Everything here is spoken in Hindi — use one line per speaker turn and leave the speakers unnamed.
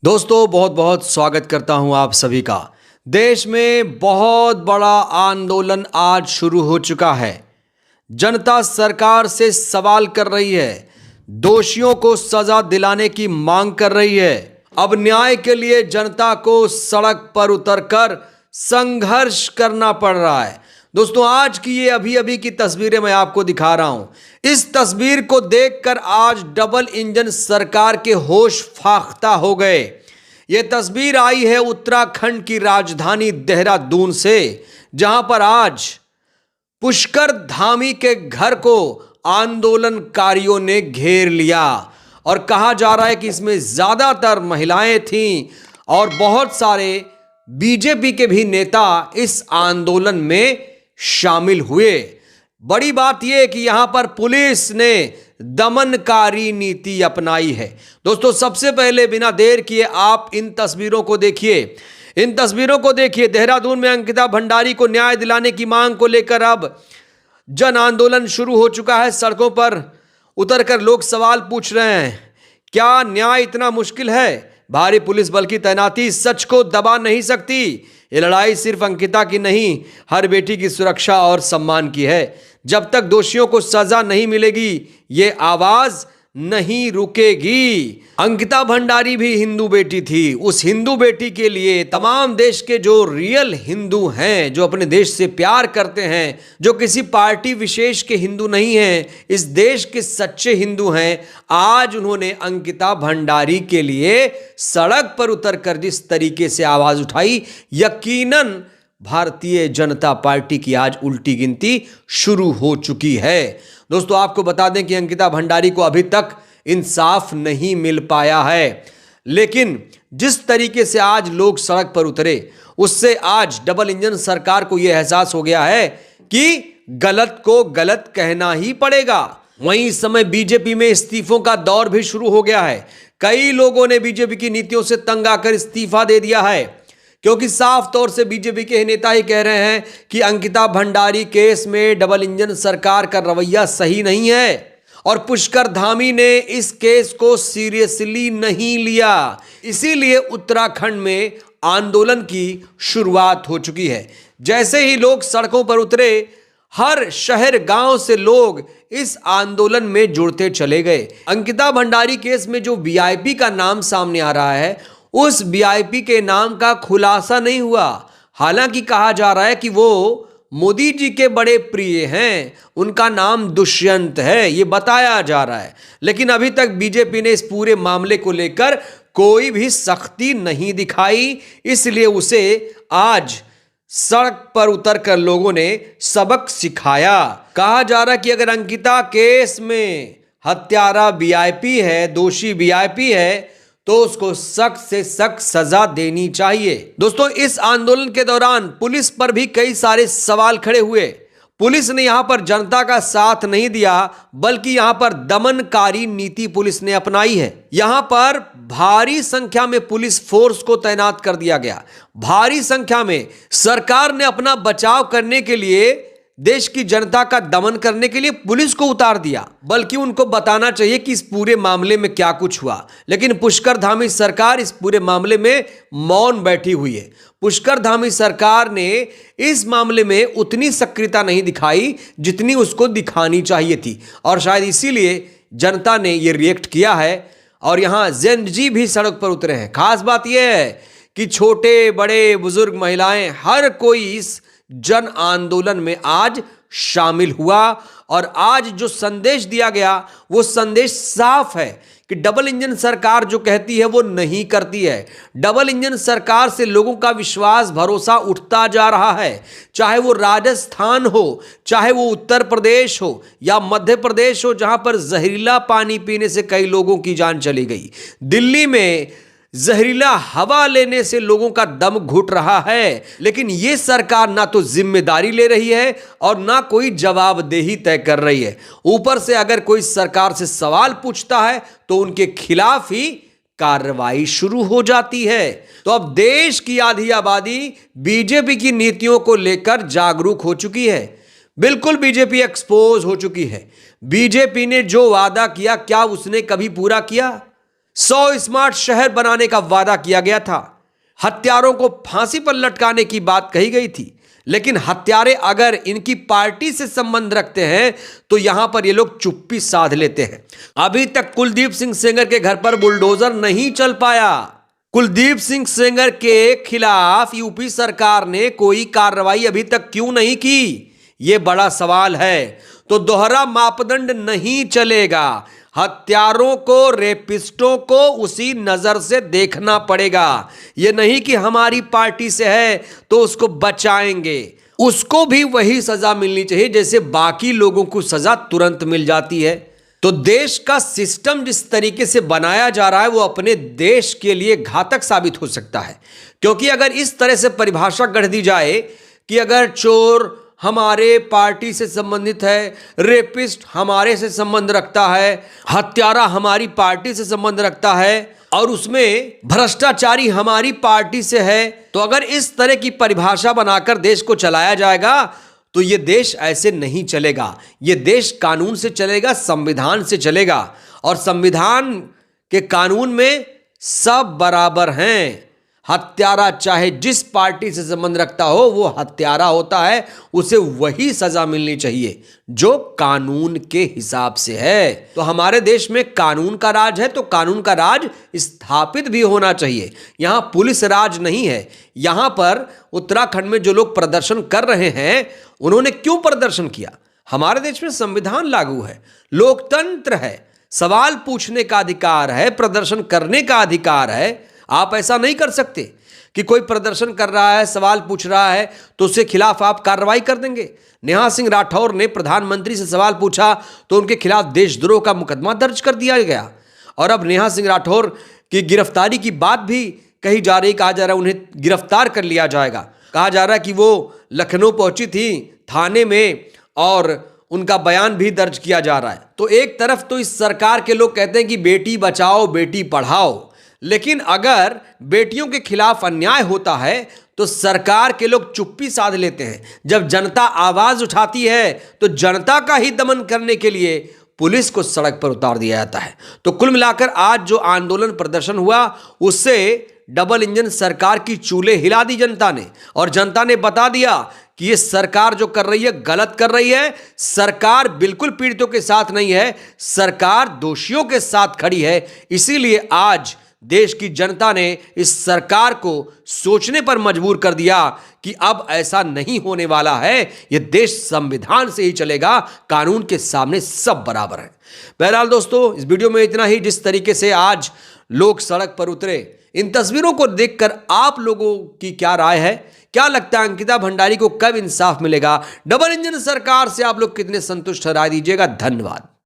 दोस्तों बहुत बहुत स्वागत करता हूं आप सभी का। देश में बहुत बड़ा आंदोलन आज शुरू हो चुका है। जनता सरकार से सवाल कर रही है, दोषियों को सजा दिलाने की मांग कर रही है। अब न्याय के लिए जनता को सड़क पर उतरकर संघर्ष करना पड़ रहा है। दोस्तों आज की ये अभी अभी की तस्वीरें मैं आपको दिखा रहा हूं। इस तस्वीर को देखकर आज डबल इंजन सरकार के होश फाख्ता हो गए। ये तस्वीर आई है उत्तराखंड की राजधानी देहरादून से, जहां पर आज पुष्कर धामी के घर को आंदोलनकारियों ने घेर लिया और कहा जा रहा है कि इसमें ज्यादातर महिलाएं थीं और बहुत सारे बीजेपी के भी नेता इस आंदोलन में शामिल हुए। बड़ी बात यह है कि यहां पर पुलिस ने दमनकारी नीति अपनाई है। दोस्तों सबसे पहले बिना देर किए आप इन तस्वीरों को देखिए। इन तस्वीरों को देखिए। देहरादून में अंकिता भंडारी को न्याय दिलाने की मांग को लेकर अब जन आंदोलन शुरू हो चुका है। सड़कों पर उतरकर लोग सवाल पूछ रहे हैं, क्या न्याय इतना मुश्किल है? भारी पुलिस बल की तैनाती सच को दबा नहीं सकती। ये लड़ाई सिर्फ अंकिता की नहीं, हर बेटी की सुरक्षा और सम्मान की है। जब तक दोषियों को सजा नहीं मिलेगी ये आवाज नहीं रुकेगी। अंकिता भंडारी भी हिंदू बेटी थी। उस हिंदू बेटी के लिए तमाम देश के जो रियल हिंदू हैं, जो अपने देश से प्यार करते हैं, जो किसी पार्टी विशेष के हिंदू नहीं हैं, इस देश के सच्चे हिंदू हैं, आज उन्होंने अंकिता भंडारी के लिए सड़क पर उतरकर जिस तरीके से आवाज उठाई, यकीनन भारतीय जनता पार्टी की आज उल्टी गिनती शुरू हो चुकी है। दोस्तों आपको बता दें कि अंकिता भंडारी को अभी तक इंसाफ नहीं मिल पाया है, लेकिन जिस तरीके से आज लोग सड़क पर उतरे उससे आज डबल इंजन सरकार को यह एहसास हो गया है कि गलत को गलत कहना ही पड़ेगा। वहीं इस समय बीजेपी में इस्तीफों का दौर भी शुरू हो गया है। कई लोगों ने बीजेपी की नीतियों से तंग आकर इस्तीफा दे दिया है, क्योंकि साफ तौर से बीजेपी के नेता ही कह रहे हैं कि अंकिता भंडारी केस में डबल इंजन सरकार का रवैया सही नहीं है और पुष्कर धामी ने इस केस को सीरियसली नहीं लिया। इसीलिए उत्तराखंड में आंदोलन की शुरुआत हो चुकी है। जैसे ही लोग सड़कों पर उतरे, हर शहर गांव से लोग इस आंदोलन में जुड़ते चले गए। अंकिता भंडारी केस में जो वीआईपी का नाम सामने आ रहा है, उस वीआईपी के नाम का खुलासा नहीं हुआ। हालांकि कहा जा रहा है कि वो मोदी जी के बड़े प्रिय हैं, उनका नाम दुष्यंत है, ये बताया जा रहा है। लेकिन अभी तक बीजेपी ने इस पूरे मामले को लेकर कोई भी सख्ती नहीं दिखाई, इसलिए उसे आज सड़क पर उतरकर लोगों ने सबक सिखाया। कहा जा रहा है कि अगर अंकिता केस में हत्यारा वीआईपी है, दोषी वीआईपी है, तो उसको सख्त से सख्त सजा देनी चाहिए। दोस्तों इस आंदोलन के दौरान पुलिस पर भी कई सारे सवाल खड़े हुए। पुलिस ने यहां पर जनता का साथ नहीं दिया, बल्कि यहां पर दमनकारी नीति पुलिस ने अपनाई है। यहां पर भारी संख्या में पुलिस फोर्स को तैनात कर दिया गया। भारी संख्या में सरकार ने अपना बचाव करने के लिए, देश की जनता का दमन करने के लिए पुलिस को उतार दिया। बल्कि उनको बताना चाहिए कि इस पूरे मामले में क्या कुछ हुआ। लेकिन पुष्कर धामी सरकार इस पूरे मामले में मौन बैठी हुई है। पुष्कर धामी सरकार ने इस मामले में उतनी सक्रियता नहीं दिखाई जितनी उसको दिखानी चाहिए थी, और शायद इसीलिए जनता ने यह रिएक्ट किया है और यहां जेन जी भी सड़क पर उतरे हैं। खास बात यह है कि छोटे बड़े बुजुर्ग महिलाएं, हर कोई इस जन आंदोलन में आज शामिल हुआ। और आज जो संदेश दिया गया वो संदेश साफ है कि डबल इंजन सरकार जो कहती है वो नहीं करती है। डबल इंजन सरकार से लोगों का विश्वास भरोसा उठता जा रहा है। चाहे वो राजस्थान हो, चाहे वो उत्तर प्रदेश हो या मध्य प्रदेश हो, जहां पर जहरीला पानी पीने से कई लोगों की जान चली गई। दिल्ली में जहरीला हवा लेने से लोगों का दम घुट रहा है। लेकिन यह सरकार ना तो जिम्मेदारी ले रही है और ना कोई जवाबदेही तय कर रही है। ऊपर से अगर कोई सरकार से सवाल पूछता है तो उनके खिलाफ ही कार्रवाई शुरू हो जाती है। तो अब देश की आधी आबादी बीजेपी की नीतियों को लेकर जागरूक हो चुकी है। बिल्कुल बीजेपी एक्सपोज हो चुकी है। बीजेपी ने जो वादा किया, क्या उसने कभी पूरा किया? 100 स्मार्ट शहर बनाने का वादा किया गया था, हत्यारों को फांसी पर लटकाने की बात कही गई थी। लेकिन हत्यारे अगर इनकी पार्टी से संबंध रखते हैं तो यहां पर ये लोग चुप्पी साध लेते हैं। अभी तक कुलदीप सिंह सेंगर के घर पर बुलडोजर नहीं चल पाया। कुलदीप सिंह सेंगर के खिलाफ यूपी सरकार ने कोई कार्रवाई अभी तक क्यों नहीं की, यह बड़ा सवाल है। तो दोहरा मापदंड नहीं चलेगा। हत्यारों को, रेपिस्टों को उसी नजर से देखना पड़ेगा। यह नहीं कि हमारी पार्टी से है तो उसको बचाएंगे, उसको भी वही सजा मिलनी चाहिए जैसे बाकी लोगों को सजा तुरंत मिल जाती है। तो देश का सिस्टम जिस तरीके से बनाया जा रहा है वो अपने देश के लिए घातक साबित हो सकता है। क्योंकि अगर इस तरह से परिभाषा गढ़ दी जाए कि अगर चोर हमारे पार्टी से संबंधित है, रेपिस्ट हमारे से संबंध रखता है, हत्यारा हमारी पार्टी से संबंध रखता है और उसमें भ्रष्टाचारी हमारी पार्टी से है, तो अगर इस तरह की परिभाषा बनाकर देश को चलाया जाएगा तो ये देश ऐसे नहीं चलेगा। ये देश कानून से चलेगा, संविधान से चलेगा। और संविधान के कानून में सब बराबर हैं। हत्यारा चाहे जिस पार्टी से संबंध रखता हो वो हत्यारा होता है, उसे वही सजा मिलनी चाहिए जो कानून के हिसाब से है। तो हमारे देश में कानून का राज है तो कानून का राज स्थापित भी होना चाहिए। यहां पुलिस राज नहीं है। यहां पर उत्तराखंड में जो लोग प्रदर्शन कर रहे हैं उन्होंने क्यों प्रदर्शन किया? हमारे देश में संविधान लागू है, लोकतंत्र है, सवाल पूछने का अधिकार है, प्रदर्शन करने का अधिकार है। आप ऐसा नहीं कर सकते कि कोई प्रदर्शन कर रहा है, सवाल पूछ रहा है तो उसके खिलाफ आप कार्रवाई कर देंगे। नेहा सिंह राठौर ने प्रधानमंत्री से सवाल पूछा तो उनके खिलाफ देशद्रोह का मुकदमा दर्ज कर दिया गया। और अब नेहा सिंह राठौर की गिरफ्तारी की बात भी कही जा रही, कहा जा रहा है उन्हें गिरफ्तार कर लिया जाएगा। कहा जा रहा है कि वो लखनऊ पहुंची थी थाने में और उनका बयान भी दर्ज किया जा रहा है। तो एक तरफ तो इस सरकार के लोग कहते हैं कि बेटी बचाओ बेटी पढ़ाओ, लेकिन अगर बेटियों के खिलाफ अन्याय होता है तो सरकार के लोग चुप्पी साध लेते हैं। जब जनता आवाज उठाती है तो जनता का ही दमन करने के लिए पुलिस को सड़क पर उतार दिया जाता है। तो कुल मिलाकर आज जो आंदोलन प्रदर्शन हुआ उससे डबल इंजन सरकार की चूल्हे हिला दी जनता ने, और जनता ने बता दिया कि ये सरकार जो कर रही है गलत कर रही है। सरकार बिल्कुल पीड़ितों के साथ नहीं है, सरकार दोषियों के साथ खड़ी है। इसीलिए आज देश की जनता ने इस सरकार को सोचने पर मजबूर कर दिया कि अब ऐसा नहीं होने वाला है। यह देश संविधान से ही चलेगा, कानून के सामने सब बराबर है। बहरहाल दोस्तों, इस वीडियो में इतना ही। जिस तरीके से आज लोग सड़क पर उतरे, इन तस्वीरों को देखकर आप लोगों की क्या राय है? क्या लगता है अंकिता भंडारी को कब इंसाफ मिलेगा? डबल इंजन सरकार से आप लोग कितने संतुष्ट? राय दीजिएगा। धन्यवाद।